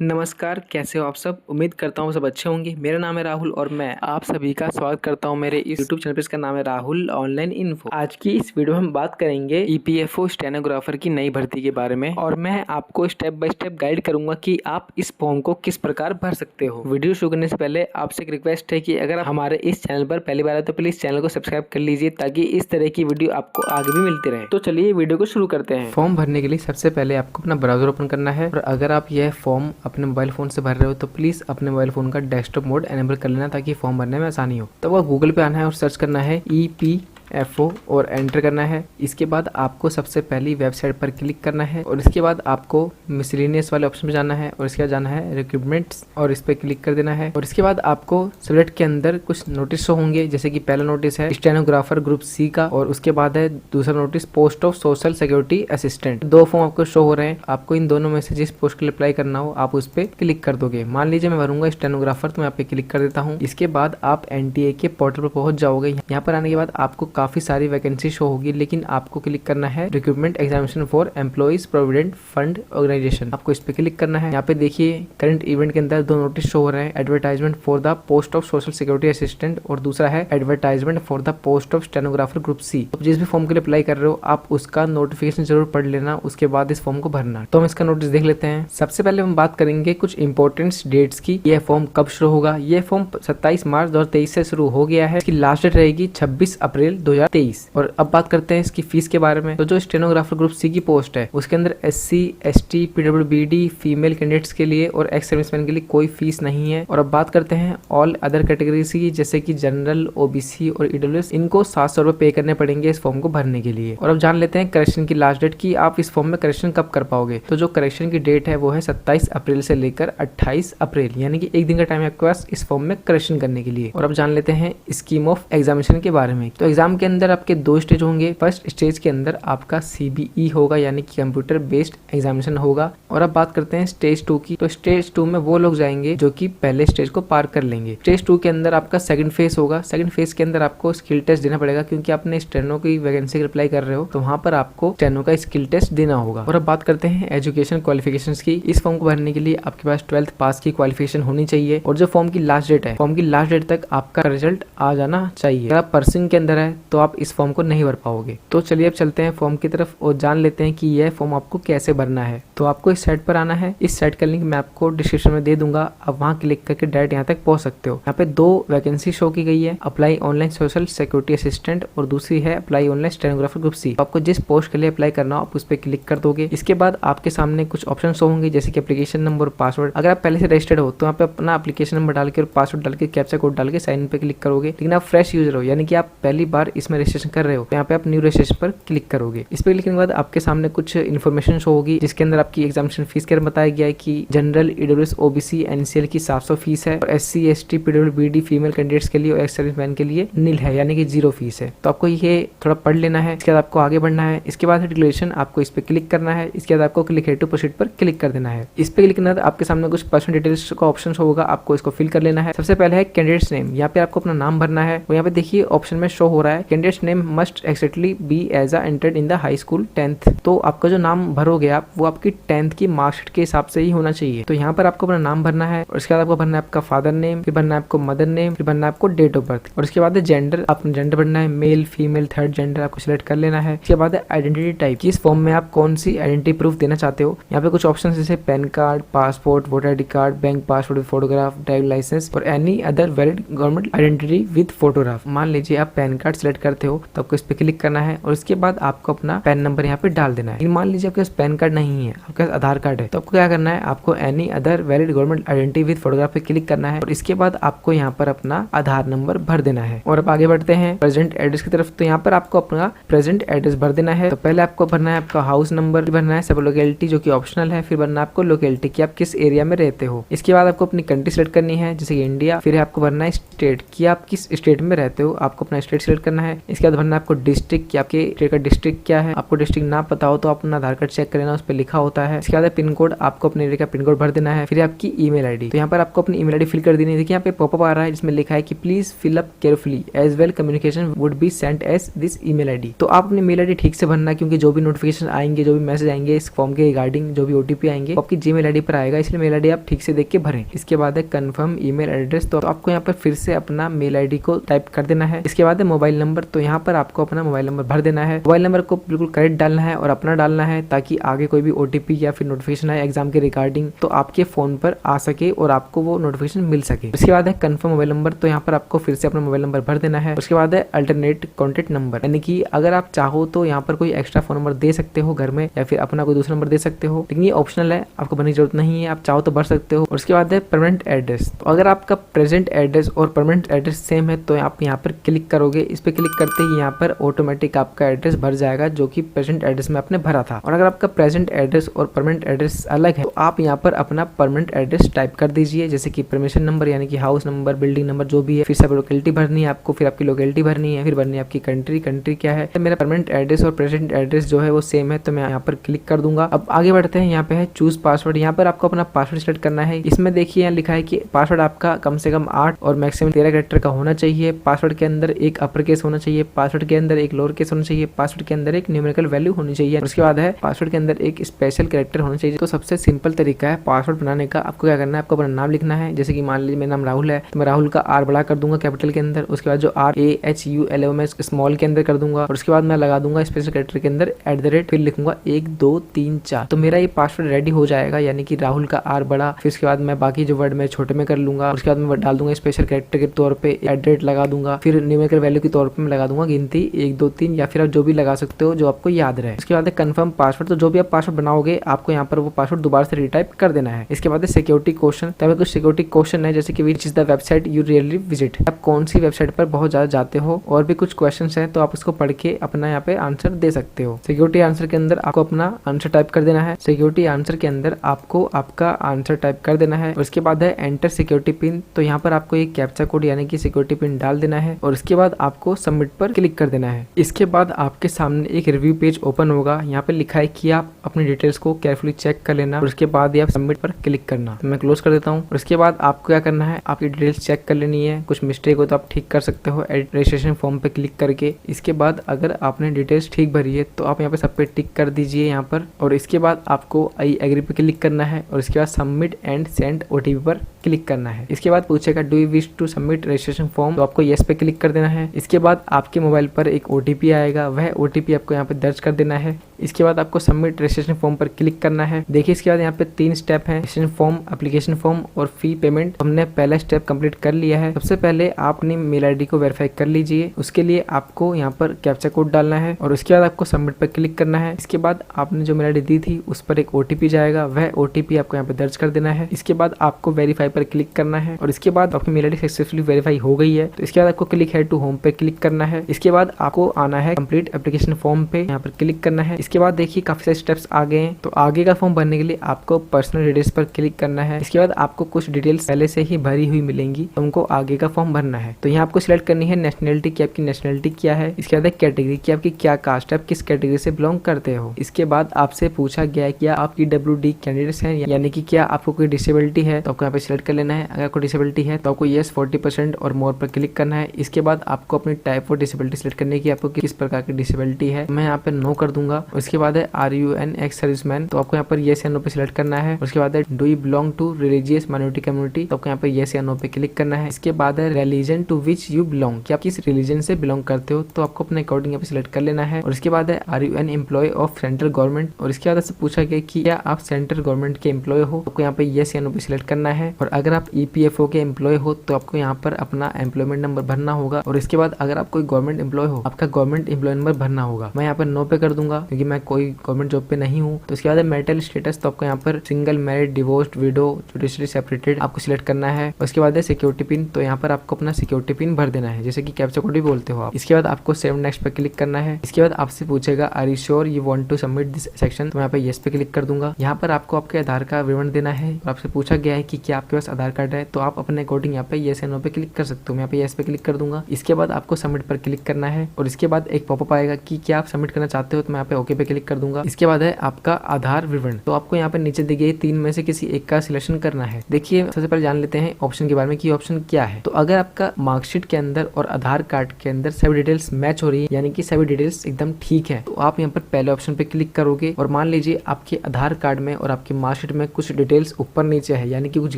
नमस्कार, कैसे हो आप सब। उम्मीद करता हूँ सब अच्छे होंगे। मेरा नाम है राहुल और मैं आप सभी का स्वागत करता हूँ मेरे इस YouTube चैनल पर। इसका नाम है राहुल ऑनलाइन इन्फो। आज की इस वीडियो में हम बात करेंगे EPFO स्टेनोग्राफर की नई भर्ती के बारे में और मैं आपको स्टेप बाय स्टेप गाइड करूंगा कि आप इस फॉर्म को किस प्रकार भर सकते हो। वीडियो शुरू करने से पहले आपसे एक रिक्वेस्ट है कि अगर आप हमारे इस चैनल पर पहली बार है तो प्लीज चैनल को सब्सक्राइब कर लीजिए ताकि इस तरह की वीडियो आपको आगे भी मिलती रहे। तो चलिए वीडियो को शुरू करते हैं। फॉर्म भरने के लिए सबसे पहले आपको अपना ब्राउजर ओपन करना है और अगर आप यह फॉर्म अपने मोबाइल फोन से भर रहे हो तो प्लीज अपने मोबाइल फोन का डेस्कटॉप मोड एनेबल कर लेना ताकि फॉर्म भरने में आसानी हो। तो आपको गूगल पे आना है और सर्च करना है EPFO और एंटर करना है। इसके बाद आपको सबसे पहली वेबसाइट पर क्लिक करना है और इसके बाद आपको मिसलेनियस वाले ऑप्शन पे जाना है और इसके बाद जाना है रिक्रूटमेंट्स और इस पर क्लिक कर देना है। और इसके बाद आपको सब्जेक्ट के अंदर कुछ नोटिस शो होंगे, जैसे कि पहला नोटिस है स्टेनोग्राफर ग्रुप C का और उसके बाद है दूसरा notice post of social security assistant. दो फॉर्म आपको शो हो रहे हैं। आपको इन दोनों में से जिस पोस्ट के लिए अप्लाई करना हो आप उस पर क्लिक कर दोगे। मान लीजिए मैं भरूंगा स्टेनोग्राफर, तो मैं यहाँ पे क्लिक कर देता हूँ। इसके बाद आप NTA के पोर्टल पर पहुंच जाओगे। यहाँ पर आने के बाद आपको काफी सारी वैकेंसी शो होगी, लेकिन आपको क्लिक करना है recruitment examination for employees provident fund organisation. आपको इस पे क्लिक करना है। यहाँ पे देखिए करंट इवेंट के अंदर दो नोटिस शो हो रहे हैं, advertisement for the post of social security assistant और दूसरा है advertisement for the post of stenographer group C। तो जिस भी फॉर्म के लिए अप्लाई कर रहे हो आप उसका नोटिफिकेशन जरूर पढ़ लेना, उसके बाद इस फॉर्म को भरना। तो हम इसका नोटिस देख लेते हैं। सबसे पहले हम बात करेंगे कुछ इंपॉर्टेंट डेट्स की। यह फॉर्म कब शुरू होगा। यह फॉर्म 27 मार्च 2023 से शुरू हो गया है। इसकी लास्ट डेट रहेगी 26 अप्रैल 2023। और अब बात करते हैं इसकी फीस के बारे में। तो जो स्टेनोग्राफर ग्रुप C की पोस्ट है उसके अंदर SC ST PWBD female candidates के लिए और एक्स सर्विसमैन के लिए कोई फीस नहीं है। और अब बात करते हैं ऑल अदर कैटेगरीज की, जैसे कि जनरल, OBC और EWS। इनको 700 रुपए पे करने पड़ेंगे इस फॉर्म को भरने के लिए। और अब जान लेते हैं करेक्शन की लास्ट डेट की, आप इस फॉर्म में करेक्शन कब कर पाओगे। तो जो करेक्शन की डेट है वो है 27 अप्रैल से लेकर 28 अप्रैल, यानी कि एक दिन का टाइम है आपके पास इस फॉर्म में करेक्शन करने के लिए। और अब जान लेते हैं स्कीम ऑफ एग्जामिनेशन के बारे में। तो एग्जाम के अंदर आपके दो स्टेज होंगे। फर्स्ट स्टेज के अंदर आपका CBE होगा, यानी कि कंप्यूटर बेस्ड एग्जामिनेशन होगा। और अब बात करते हैं स्टेज 2 की। तो स्टेज 2 में वो लोग जाएंगे जो कि पहले स्टेज को पार कर लेंगे। स्टेज 2 के अंदर आपका सेकंड फेज होगा। सेकंड फेज के अंदर आपको स्किल टेस्ट देना पड़ेगा, क्योंकि आपने स्टेनो की वैकेंसी के अप्लाई कर रहे हो तो वहाँ पर आपको स्टेनो का स्किल टेस्ट देना होगा। और अब बात करते हैं एजुकेशन क्वालिफिकेशंस की। इस फॉर्म को भरने के लिए आपके पास 12th पास की क्वालिफिकेशन होनी चाहिए। और जो फॉर्म की लास्ट डेट है, फॉर्म की लास्ट डेट तक आपका रिजल्ट आ जाना चाहिए। अगर आप पर्सिंग के अंदर है तो आप इस फॉर्म को नहीं भर पाओगे। तो चलिए अब चलते हैं फॉर्म की तरफ और जान लेते हैं कि यह फॉर्म आपको कैसे भरना है। तो आपको इस साइट पर आना है। इस साइट का लिंक मैं आपको डिस्क्रिप्शन में दे दूंगा, आप वहाँ क्लिक करके डायरेक्ट यहाँ तक पहुंच सकते हो। यहाँ पे दो वैकेंसी शो की गई है, apply online social security assistant और दूसरी है apply online stenographer group C। आपको जिस पोस्ट के लिए अप्लाई करना हो आप उस पर क्लिक कर दोगे। इसके बाद आपके सामने कुछ ऑप्शन शो होंगे, जैसे कि एप्लीकेशन नंबर, पासवर्ड। अगर आप पहले से रजिस्टर्ड हो तो यहाँ पे अपना एप्लीकेशन नंबर डाल के और पासवर्ड डाल के कैप्चा कोड डाल के साइन इन पे क्लिक करोगे। लेकिन आप फ्रेश यूजर हो, यानी कि आप पहली बार इसमें रजिस्ट्रेशन कर रहे हो, तो यहाँ पे आप न्यू रजिस्ट्रेशन पर क्लिक करोगे। इस पर क्लिक करने के बाद आपके सामने कुछ इन्फॉर्मेशन शो होगी, जिसके अंदर आपकी एग्जामिनेशन फीस के बारे में बताया गया है कि जनरल, EWS, OBC, NCL की 700 फीस है और SC ST PWBD female candidates के लिए और एक्स सर्विसमैन के लिए नील है, यानी कि 0 फीस है। तो आपको ये थोड़ा पढ़ लेना है। इसके बाद आपको आगे बढ़ना है। इसके बाद डिक्लेरेशन, आपको इस पे क्लिक करना है। इसके बाद आपको क्लिक टू प्रोसीड पर क्लिक कर देना है। इस पे क्लिक करना है आपके सामने कुछ पर्सनल डिटेल्स का ऑप्शन होगा, आपको इसको फिल कर लेना है। सबसे पहले है कैंडिडेट्स नेम। यहाँ पे आपको अपना नाम भरना है और यहाँ पे देखिए ऑप्शन में शो हो रहा है candidates name must exactly be as entered in the high school 10th। तो आपका जो नाम भरोगे आप वो आपकी 10th की मार्कशीट के हिसाब से ही होना चाहिए। तो यहाँ पर आपको अपना नाम भरना है और इसके बाद आपको भरना है आपका फादर नेम, फिर भरना है आपको मदर नेम, फिर भरना है आपको डेट ऑफ बर्थ और उसके बाद जेंडर, आपने जेंडर भरना है मेल, फीमेल, थर्ड जेंडर आपको सिलेक्ट कर लेना है। इसके बाद आइडेंटिटी टाइप, कि इस फॉर्म में आप कौन सी आइडेंटिटी प्रूफ देना चाहते हो। यहाँ पे कुछ ऑप्शन जैसे PAN card, passport, voter ID card, bank passport with photograph, driving license और any other valid government identity with photograph. मान लीजिए आप पैन कार्ड सिलेक्ट करते हो तो आपको इस पे क्लिक करना है और इसके बाद आपको अपना पैन नंबर यहाँ पे डाल देना है। मान लीजिए आपके पास पैन कार्ड नहीं है, आपके पास आधार कार्ड है, तो आपको क्या करना है, आपको any other valid government identity with photograph पे क्लिक करना है और इसके बाद आपको यहाँ पर अपना आधार नंबर भर देना है। और अब आगे बढ़ते हैं प्रेजेंट एड्रेस की तरफ। तो यहाँ पर आपको अपना प्रेजेंट एड्रेस भर देना है। तो पहले आपको भरना है आपका हाउस नंबर, भरना है सब लोकेलिटी जो कि ऑप्शनल है, फिर भरना है आपको लोकेलिटी कि आप किस एरिया में रहते हो। इसके बाद आपको अपनी कंट्री सिलेक्ट करनी है, जैसे कि इंडिया। फिर आपको भरना है स्टेट कि आप किस स्टेट में रहते हो, आपको अपना स्टेट सिलेक्ट करना है। इसके बाद भरना है आपको डिस्ट्रिक्ट, कि आपके स्टेट का डिस्ट्रिक्ट क्या है। आपको डिस्ट्रिक्ट ना पता हो तो आप अपना आधार कार्ड चेक कर लेना, उस पर लिखा होता है। इसके बाद पिन कोड, आपको अपने एरिया का पिन कोड भर देना है। फिर आपकी ईमेल आईडी, तो यहाँ पर आपको अपनी ईमेल आईडी फिल कर देनी है। देखिए यहाँ पे पॉपअप आ रहा है जिसमें लिखा है कि please fill up carefully as well communication would be sent as this email ID. तो आप अपनी मेल आईडी ठीक से भरना, क्योंकि जो भी नोटिफिकेशन आएंगे, जो भी मैसेज आएंगे इस फॉर्म के रिगार्डिंग, जो भी ओटीपी आएंगे आपकी जीमेल आईडी पर आएगा, इसलिए मेल आईडी आप ठीक से देख के भरें। इसके बाद है कंफर्म ईमेल एड्रेस, तो आपको यहाँ पर फिर से अपना मेल आईडी को टाइप कर देना है। इसके बाद है मोबाइल नंबर, तो यहाँ पर आपको अपना मोबाइल नंबर भर देना है। मोबाइल नंबर को बिल्कुल करेक्ट डालना है और अपना डालना है, ताकि आगे कोई भी ओटीपी या फिर नोटिफिकेशन आए एग्जाम के रिगार्डिंग तो आपके फोन पर आ सके और आपको वो नोटिफिकेशन मिल सके। उसके बाद है कंफर्म मोबाइल नंबर, तो यहाँ पर आपको फिर से अपना मोबाइल नंबर भर देना है। उसके बाद है अल्टरनेट कॉन्टेक्ट नंबर, यानी कि अगर आप चाहो तो यहाँ पर कोई एक्स्ट्रा फोन नंबर दे सकते हो घर में, या फिर अपना कोई दूसरा नंबर दे सकते हो, लेकिन ये ऑप्शनल है, आपको भरने की जरूरत नहीं है, आप चाहो तो भर सकते हो। और उसके बाद है परमानेंट एड्रेस, तो अगर आपका प्रेजेंट एड्रेस और परमानेंट एड्रेस सेम है तो आप यहाँ पर क्लिक करोगे। इस पे क्लिक करते ही यहाँ पर ऑटोमेटिक आपका एड्रेस भर जाएगा जो कि प्रेजेंट एड्रेस में आपने भरा था। और अगर आपका प्रेजेंट एड्रेस और परमानेंट एड्रेस अलग है तो आप यहाँ पर अपना परमानेंट एड्रेस टाइप कर दीजिए, जैसे कि परमिशन नंबर यानी कि हाउस नंबर, बिल्डिंग नंबर जो भी है। फिर सब लोकेलिटी भरनी है आपको, फिर आपकी लोकेलिटी भरनी है, फिर भरनी है आपकी कंट्री क्या है। मेरा परमानेंट एड्रेस और प्रेजेंट एड्रेस जो है वो सेम है, तो मैं यहाँ पर क्लिक कर दूंगा। अब आगे बढ़ते हैं, यहाँ पे है चूज पासवर्ड। यहाँ पर आपको अपना पासवर्ड सेलेक्ट करना है। इसमें देखिए यहाँ लिखा है कि पासवर्ड आपका कम से कम 8 और मैक्सिमम 13 कैरेक्टर का होना चाहिए। पासवर्ड के अंदर एक अपर केस होना चाहिए, पासवर्ड के अंदर एक लोअर केस होना चाहिए, पासवर्ड के अंदर एक न्यूमेरिकल वैल्यू होनी चाहिए। उसके बाद है पासवर्ड के अंदर एक स्पेशल कैरेक्टर होना चाहिए। तो सबसे सिंपल तरीका है पासवर्ड बनाने का। आपको क्या करना है, आपको अपना नाम लिखना है। जैसे कि मान लीजिए मेरा नाम राहुल है, तो मैं राहुल का आर बड़ा कर दूंगा कैपिटल के अंदर। उसके बाद जो RAHUL मैं स्मॉल के अंदर कर दूंगा। और उसके बाद मैं लगा दूंगा स्पेशल कैरेक्टर के अंदर @ फिर लिखूंगा 1 2 3 4। तो मेरा ये पासवर्ड रेडी हो जाएगा, यानी कि राहुल का आर बड़ा। फिर उसके बाद मैं बाकी जो वर्ड में छोटे में कर लूंगा। उसके बाद मैं डाल दूंगा स्पेशल कैरेक्टर के तौर पे @ लगा दूंगा। फिर न्यूमेरिकल वैल्यू के तौर पे मैं लगा दूंगा गिनती 1 2 3, या फिर आप जो भी लगा सकते हो जो आपको याद रहे। उसके बाद है कंफर्म पासवर्ड, तो जो भी आप पासवर्ड बनाओगे आपको यहाँ पर वो पासवर्ड दोबारा से रिटाइप कर देना है। इसके बाद है सिक्योरिटी क्वेश्चन, तो कुछ सिक्योरिटी क्वेश्चन है, जैसे कि which is the website you really visit, आप कौन सी वेबसाइट पर बहुत ज्यादा जाते हो। और भी कुछ क्वेश्चन है तो आप उसको पढ़ के अपना यहाँ पे आंसर दे सकते हो। सिक्योरिटी आंसर के अंदर आपको अपना आंसर टाइप कर देना है। सिक्योरिटी आंसर के अंदर आपको आपका आंसर टाइप कर देना है। उसके बाद है एंटर सिक्योरिटी पिन, तो यहाँ पर आपको एक कैप्चा कोड यानी कि सिक्योरिटी पिन डाल देना है। और इसके बाद आपको सबमिट पर क्लिक कर देना है। इसके बाद आपके सामने एक रिव्यू पेज ओपन होगा। यहाँ पे लिखा है कि आप अपनी डिटेल्स को केयरफुली चेक कर लेना और उसके बाद ही आप सबमिट पर क्लिक करना। तो मैं क्लोज कर देता हूँ। और उसके बाद आपको क्या करना है, आपकी डिटेल्स चेक कर लेनी है। कुछ मिस्टेक हो तो आप ठीक कर सकते हो रजिस्ट्रेशन फॉर्म पे क्लिक करके। इसके बाद अगर आपने डिटेल्स ठीक भरी है तो आप यहाँ पे सब पे टिक कर दीजिए यहाँ पर। और इसके बाद आपको आई एग्री पे क्लिक करना है। और इसके बाद सबमिट एंड सेंड OTP पर क्लिक करना है। इसके बाद पूछेगा do you wish to submit registration form, तो आपको येस पे क्लिक कर देना है। इसके बाद आपके मोबाइल पर एक OTP आएगा, वह OTP आपको यहाँ पे दर्ज कर देना है। इसके बाद आपको सबमिट रजिस्ट्रेशन फॉर्म पर क्लिक करना है। देखिए इसके बाद यहाँ पे 3 स्टेप है, रजिस्ट्रेशन फॉर्म, एप्लीकेशन फॉर्म और फी पेमेंट। हमने पहला स्टेप कंप्लीट कर लिया है। सबसे पहले आप अपनी मेल आईडी को वेरीफाई कर लीजिए। उसके लिए आपको यहाँ पर कैप्चा कोड डालना है और उसके बाद आपको सबमिट पर क्लिक करना है। इसके बाद आपने जो मेल आईडी दी थी उस पर एक OTP जाएगा, वह OTP आपको यहाँ पे दर्ज कर देना है। इसके बाद आपको वेरीफाई पर क्लिक करना है और इसके बाद आपकी मेल आईडी सक्सेसफुली वेरीफाई हो गई है। तो इसके बाद आपको क्लिक है टू होम पे क्लिक करना है। इसके बाद आपको आना है कंप्लीट एप्लीकेशन फॉर्म पे, यहाँ पर क्लिक करना है। इसके बाद देखिए काफी सारे स्टेप्स आ गए हैं। तो आगे का फॉर्म भरने के लिए आपको पर्सनल डिटेल्स पर क्लिक करना है। इसके बाद आपको कुछ डिटेल्स पहले से ही भरी हुई मिलेंगी, तो उनको आगे का फॉर्म भरना है। तो यहाँ आपको सिलेक्ट करनी है नेशनलिटी की, आपकी नेशनलिटी क्या है। इसके बाद कैटेगरी की, आपकी क्या कास्ट है, आप किस कैटेगरी से बिलोंग करते हो। इसके बाद आपसे पूछा गया है क्या आप PWD कैंडिडेट्स हैं, यानी कि क्या आपको कोई डिसेबिलिटी है, तो आपको यहाँ पे सिलेक्ट कर लेना है। अगर कोई डिसेबिलिटी है तो आपको येस 40% और मोर पर क्लिक करना है। इसके बाद आपको अपनी टाइप ऑफ डिसेबिलिटी सिलेक्ट करने की, आपको किस प्रकार की डिसेबिलिटी है, मैं यहाँ पे नो कर दूंगा। उसके बाद है are you an ex serviceman, तो आपको यहाँ पर येस या नो पे सिलेक्ट करना है। उसके बाद है do you belong to religious minority community, तो आपको यहाँ पर येस या नो पे क्लिक करना है। इसके बाद है religion to which you belong, कि आप किस रिलीजन से बिलोंग करते हो, तो आपको अपने अकॉर्डिंग यहाँ पे सिलेक्ट कर लेना है। और इसके बाद है are you an employ of central government, और इसके बाद से पूछा गया कि क्या आप सेंट्रल गवर्नमेंट के एम्प्लॉय हो, आपको यहाँ पे येस या नो पे सिलेक्ट करना है। और अगर आप EPFO के एम्प्लॉय हो तो आपको यहाँ पर अपना एम्प्लॉयमेंट नंबर भरना होगा। और इसके बाद अगर आप कोई गवर्नमेंट एम्प्लॉय हो, आपका गवर्नमेंट एम्प्लॉय नंबर भरना होगा। मैं यहाँ पर नो पे कर दूंगा क्योंकि मैं कोई गवर्नमेंट जॉब पे नहीं हूँ। तो इसके बाद मैरिटल स्टेटस, तो आपको यहाँ पर single, married, divorced, window, judicially separated आपको सिलेक्ट करना है। उसके बाद है सिक्योरिटी पिन, तो यहाँ पर आपको अपना सिक्योरिटी पिन भर देना है, जैसे कि कैप्चा कोड भी बोलते हो आप। इसके बाद आपको सेव नेक्स्ट पे क्लिक करना है। इसके बाद आपसे पूछेगा are you sure you want to submit this section, तो यहाँ पे येस पे क्लिक कर दूंगा। यहाँ पर आपको आपके आधार का विवरण देना है। और आपसे पूछा गया है कि क्या आपके पास आधार कार्ड है, तो आप अपने अकॉर्डिंग यहाँ पे येस या नो पे क्लिक कर सकते हो। मैं यहाँ पे येस पे क्लिक कर दूंगा। इसके बाद आपको सबमिट सबमिट पर क्लिक करना है और इसके बाद एक पॉपअप आएगा कि क्या आप सबमिट करना चाहते हो, तो मैं यहाँ पे ओके पे क्लिक कर दूंगा। इसके बाद है आपका आधार विवरण। तो आपको यहाँ पे नीचे दी गई 3 में से किसी एक का सिलेक्शन करना है। देखिए सबसे पहले जान लेते हैं ऑप्शन के बारे में कि ऑप्शन क्या है। तो अगर आपका मार्कशीट के अंदर और आधार कार्ड के अंदर सभी डिटेल्स मैच हो रही है, यानी कि सभी डिटेल्स एकदम ठीक है, तो आप यहाँ पर पहले ऑप्शन पे क्लिक करोगे और मान लीजिए आपके आधार कार्ड में और आपके मार्कशीट में कुछ डिटेल्स ऊपर नीचे है, यानी कि कुछ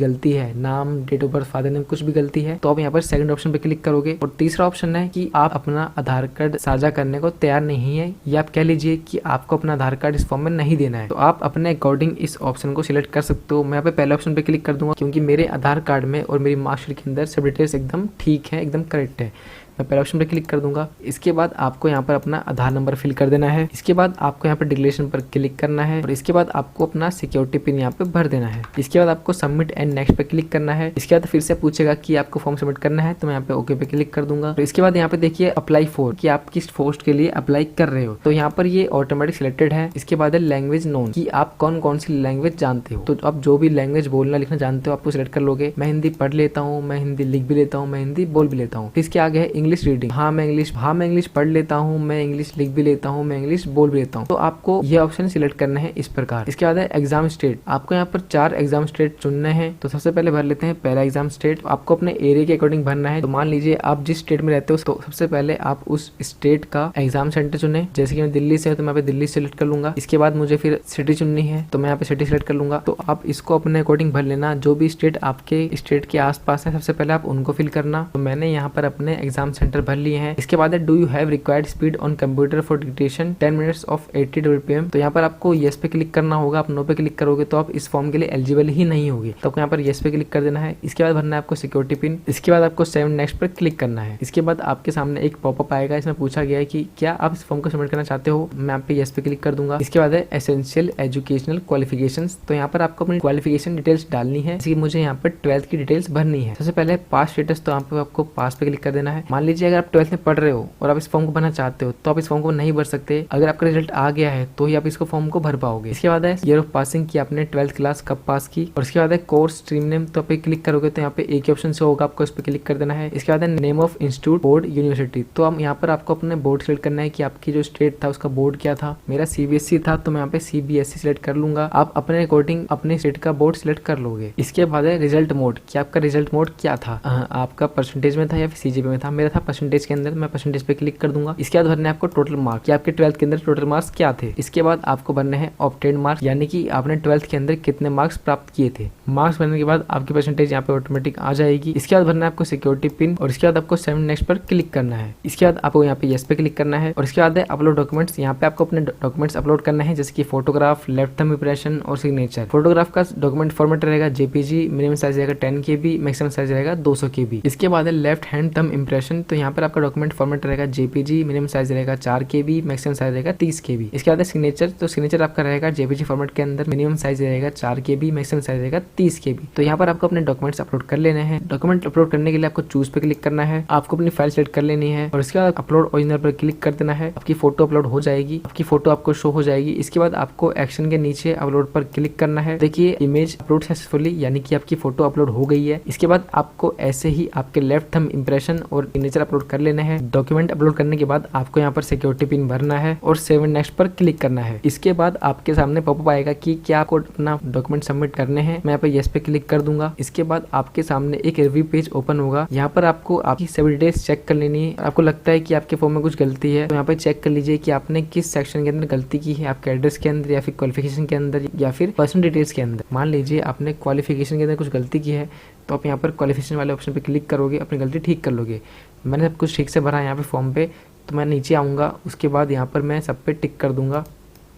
गलती है, नाम, date of birth, father name कुछ भी गलती है, तो आप यहाँ पर सेकंड ऑप्शन पे क्लिक करोगे। और तीसरा ऑप्शन है कि आप अपना आधार कार्ड साझा करने को तैयार नहीं है, या आप कह लीजिए कि आपको अपना आधार कार्ड इस फॉर्म में नहीं देना है, तो आप अपने अकॉर्डिंग इस ऑप्शन को सिलेक्ट कर सकते हो। मैं यहाँ पे पहले ऑप्शन पे क्लिक कर दूंगा क्योंकि मेरे आधार कार्ड में और मेरी मार्कशीट के अंदर सब डिटेल्स एकदम ठीक है, एकदम करेक्ट है। मैं पहले ऑप्शन पे क्लिक कर दूंगा। इसके बाद आपको यहाँ पर अपना आधार नंबर फिल कर देना है। इसके बाद आपको यहाँ पर डिक्लेरेशन पर क्लिक करना है और इसके बाद आपको अपना सिक्योरिटी पिन यहाँ पे भर देना है। इसके बाद आपको सबमिट एंड नेक्स्ट पे क्लिक करना है। इसके बाद फिर से पूछेगा कि आपको फॉर्म सबमिट करना है, तो मैं यहाँ पे ओके पे क्लिक कर दूंगा। तो इसके बाद यहाँ पे देखिए अप्लाई फॉर, कि आप किस पोस्ट के लिए अप्लाई कर रहे हो, तो यहाँ पर ये ऑटोमेटिक सिलेक्टेड है। इसके बाद है लैंग्वेज नोन, कि आप कौन कौन सी लैंग्वेज जानते हो, तो आप जो भी लैंग्वेज बोलना लिखना जानते हो आपको सिलेक्ट कर लोगे। मैं हिंदी पढ़ लेता हूँ, मैं हिंदी लिख भी लेता हूँ, मैं हिंदी बोल भी लेता हूँ। इसके आगे है इंग्लिश रीडिंग, हाँ मैं इंग्लिश पढ़ लेता हूँ, मैं इंग्लिश लिख भी लेता हूँ, मैं इंग्लिश बोल भी लेता हूँ। तो आपको ये ऑप्शन सिलेक्ट करना है इस प्रकार। इसके बाद है एग्जाम स्टेट, आपको यहाँ पर 4 एग्जाम स्टेट चुनने हैं। तो सबसे पहले भर लेते हैं पहला एग्जाम स्टेट। आपको अपने एरिया के अकॉर्डिंग भरना है। तो मान लीजिए आप जिस स्टेट में रहते हो, तो सबसे पहले आप उस स्टेट का एग्जाम सेंटर चुने। जैसे कि मैं दिल्ली से हूँ तो मैं दिल्ली सिलेक्ट कर लूंगा। इसके बाद मुझे फिर सिटी चुननी है, तो मैं यहाँ पे सिटी सिलेक्ट कर लूंगा। तो आप इसको अपने अकॉर्डिंग भर लेना। जो भी स्टेट आपके स्टेट के आसपास है सबसे पहले आप उनको फिल करना। तो मैंने यहाँ पर अपने एग्जाम सेंटर भर लिए हैं। इसके बाद है do you have required speed on computer for dictation 10 minutes of 80 WPM। तो यहाँ पर आपको येस पे क्लिक करना होगा। आप नो पे क्लिक करोगे तो आप इस फॉर्म के लिए एलिजिबल ही नहीं होगी, तो आपको यहाँ पर येस पे क्लिक कर देना है। इसके बाद भरना है आपको सिक्योरिटी पिन। इसके बाद आपको सेव नेक्स्ट पर क्लिक करना है। इसके बाद आपके सामने एक पॉपअप आएगा, इसमें पूछा गया है कि क्या आप इस फॉर्म को सबमिट करना चाहते हो। मैं यहाँ पे येस पे क्लिक कर दूंगा। इसके बाद है एसेंशियल एजुकेशनल क्वालिफिकेशंस। तो यहाँ पर आपको अपनी क्वालिफिकेशन डिटेल्स डालनी है। जैसे कि मुझे यहाँ पर 12th की डिटेल्स भरनी है। सबसे पहले पास स्टेटस, तो यहाँ पे आपको पास पे क्लिक कर देना है। मान लीजिए अगर आप 12th में पढ़ रहे हो और आप इस फॉर्म को भरना चाहते हो तो आप इस फॉर्म को नहीं भर सकते। अगर आपका रिजल्ट आ गया है तो ही आप इसको फॉर्म को भर पाओगे। इसके बाद है ईयर ऑफ पासिंग, की आपने 12th क्लास कब पास की। और इसके बाद है कोर्स स्ट्रीम नेम, तो आप क्लिक करोगे तो यहाँ पे एक ही ऑप्शन से होगा, आपको इस पे क्लिक कर देना है। इसके बाद है name of institute, board, university. तो हम यहाँ पर आपको अपने बोर्ड सिलेक्ट करना है कि आपकी जो स्टेट था उसका बोर्ड क्या था। मेरा CBSE था तो मैं यहाँ पे CBSE सिलेक्ट कर लूंगा। आप अपने अकॉर्डिंग अपने स्टेट का बोर्ड सिलेक्ट कर लोगे। इसके बाद है रिजल्ट मोड, कि आपका रिजल्ट मोड क्या था, आपका परसेंटेज में था या फिर CGPA में था। मेरा था परसेंटेज के अंदर, मैं परसेंटेज पे क्लिक कर दूंगा। इसके बाद भरने आपको टोटल मार्क, कि आपके 12th के अंदर टोटल मार्क्स क्या थे। इसके बाद आपको भरने हैं ऑब्टेन्ड मार्क्स, यानी कि आपने 12th के अंदर कितने मार्क्स प्राप्त किए थे। मार्क्स भरने के बाद आपकी परसेंटेज यहाँ पे ऑटोमेटिक आ जाएगी। इसके बाद भरना है आपको सिक्योरिटी पिन और इसके बाद आपको सेव नेक्स्ट पर क्लिक करना है। इसके बाद आपको यहाँ पे येस पे क्लिक करना है और इसके बाद है अपलोड डॉक्यूमेंट्स। यहाँ पे आपको अपने डॉक्यूमेंट्स अपलोड करना है, जैसे कि फोटोग्राफ, लेफ्ट थंब इंप्रेशन और सिग्नेचर। फोटोग्राफ का डॉक्यूमेंट फॉर्मेट रहेगा JPG, मिनिमम साइज रहेगा 10 KB, मैक्सिमम साइज रहेगा 200 KB। इसके बाद है लेफ्ट हैंड थंब इंप्रेशन, तो यहाँ पर आपका डॉक्यूमेंट फॉर्मेट रहेगा JPG, मिनिमम साइज रहेगा 4 KB, मैक्सिमम साइज रहेगा 30 KB। इसके बाद है सिग्नेचर, तो सिग्नेचर आपका रहेगा JPG फॉर्मेट के अंदर, मिनिमम साइज रहेगा 4 KB, मैक्सिमम साइज रहेगा 30 KB। तो यहाँ पर आपको अपने डॉक्यूमेंट्स अपलोड कर लेने हैं। डॉक्यूमेंट अपलोड करने के लिए आपको चूज पे क्लिक करना है। आपको अपनी फाइल सेलेक्ट कर लेनी है और इसके बाद अपलोड ओरिजिनल पर क्लिक कर देना है। आपकी फोटो अपलोड हो जाएगी, आपकी फोटो आपको शो हो जाएगी। इसके बाद आपको एक्शन के नीचे अपलोड पर क्लिक करना है। देखिए इमेज अपलोड सक्सेसफुली, यानी कि आपकी फोटो अपलोड हो गई है। इसके बाद आपको ऐसे ही आपके लेफ्ट थंब इंप्रेशन और सिग्नेचर अपलोड कर लेने हैं। डॉक्यूमेंट अपलोड करने के बाद आपको यहाँ पर सिक्योरिटी पिन भरना है और सेव एंड नेक्स्ट पर क्लिक करना है। इसके बाद आपके सामने पॉपअप आएगा कि क्या आपको अपना डॉक्यूमेंट सबमिट करने हैं। मैं यहाँ पर येस पे क्लिक कर दूंगा। इसके बाद आपके सामने एक रिव्यू पेज ओपन होगा। यहाँ पर आपको आपकी सभी डिटेल्स चेक कर लेनी है। आपको लगता है कि आपके फॉर्म में कुछ गलती है तो यहाँ पर चेक कर लीजिए कि आपने किस सेक्शन के अंदर गलती की है, आपके एड्रेस के अंदर या फिर क्वालिफिकेशन के अंदर या फिर पर्सनल डिटेल्स के अंदर। मान लीजिए आपने क्वालिफिकेशन के अंदर कुछ गलती की है तो आप यहाँ पर क्वालिफिकेशन वाले ऑप्शन पे क्लिक करोगे, अपनी गलती ठीक कर लोगे। मैंने सब कुछ ठीक से भरा यहाँ पे फॉर्म पे, तो मैं नीचे आऊँगा, उसके बाद यहाँ पर मैं सब पे टिक कर दूंगा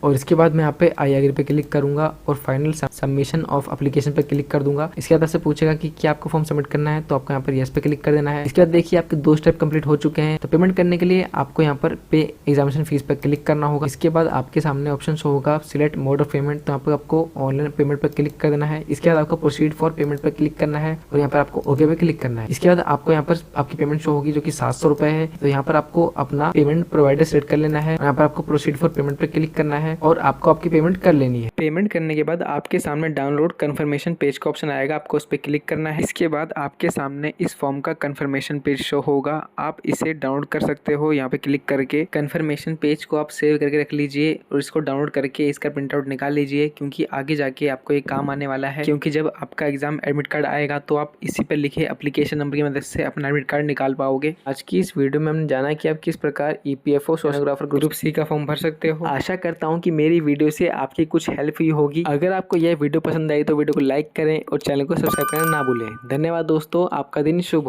और इसके बाद मैं यहाँ पे आई एग्री पे क्लिक करूंगा और फाइनल सबमिशन ऑफ एप्लीकेशन पे क्लिक कर दूंगा। इसके बाद आपसे पूछेगा कि क्या आपको फॉर्म सबमिट करना है, तो आपको यहाँ पर यस पे क्लिक कर देना है। इसके बाद देखिए आपके 2 स्टेप कंप्लीट हो चुके हैं। तो पेमेंट करने के लिए आपको यहाँ पर पे एग्जामिनेशन फीस पे क्लिक करना होगा। इसके बाद आपके सामने ऑप्शन शो होगा सिलेक्ट मोड ऑफ पेमेंट, तो यहाँ पर आपको ऑनलाइन पेमेंट पर क्लिक कर देना है। इसके बाद आपको प्रोसीड फॉर पेमेंट पर क्लिक करना है और यहाँ पर आपको ओके पे क्लिक करना है। इसके बाद आपको यहाँ पर आपकी पेमेंट शो होगी जो कि 700 रुपए है। तो यहाँ पर आपको अपना पेमेंट प्रोवाइडर सेलेक्ट कर लेना है। यहाँ पर आपको प्रोसीड फॉर पेमेंट पर क्लिक करना है है और आपको आपकी पेमेंट कर लेनी है। पेमेंट करने के बाद आपके सामने डाउनलोड कंफर्मेशन पेज का ऑप्शन आएगा, आपको उस पर क्लिक करना है। इसके बाद आपके सामने इस फॉर्म का कंफर्मेशन पेज शो होगा, आप इसे डाउनलोड कर सकते हो। यहाँ पे क्लिक करके कंफर्मेशन पेज को आप सेव करके रख लीजिए और इसको डाउनलोड करके इसका प्रिंट आउट निकाल लीजिए, क्योंकि आगे जाके आपको ये काम आने वाला है। क्योंकि जब आपका एग्जाम एडमिट कार्ड आएगा तो आप इसी पर लिखे एप्लीकेशन नंबर की मदद से अपना एडमिट कार्ड निकाल पाओगे। आज की इस वीडियो में हमने जाना कि आप किस प्रकार ईपीएफओ स्टेनोग्राफर ग्रुप सी का फॉर्म भर सकते हो। आशा करता हूँ कि मेरी वीडियो से आपकी कुछ हेल्प हुई होगी। अगर आपको यह वीडियो पसंद आई तो वीडियो को लाइक करें और चैनल को सब्सक्राइब करना ना भूलें। धन्यवाद दोस्तों, आपका दिन शुभ हो।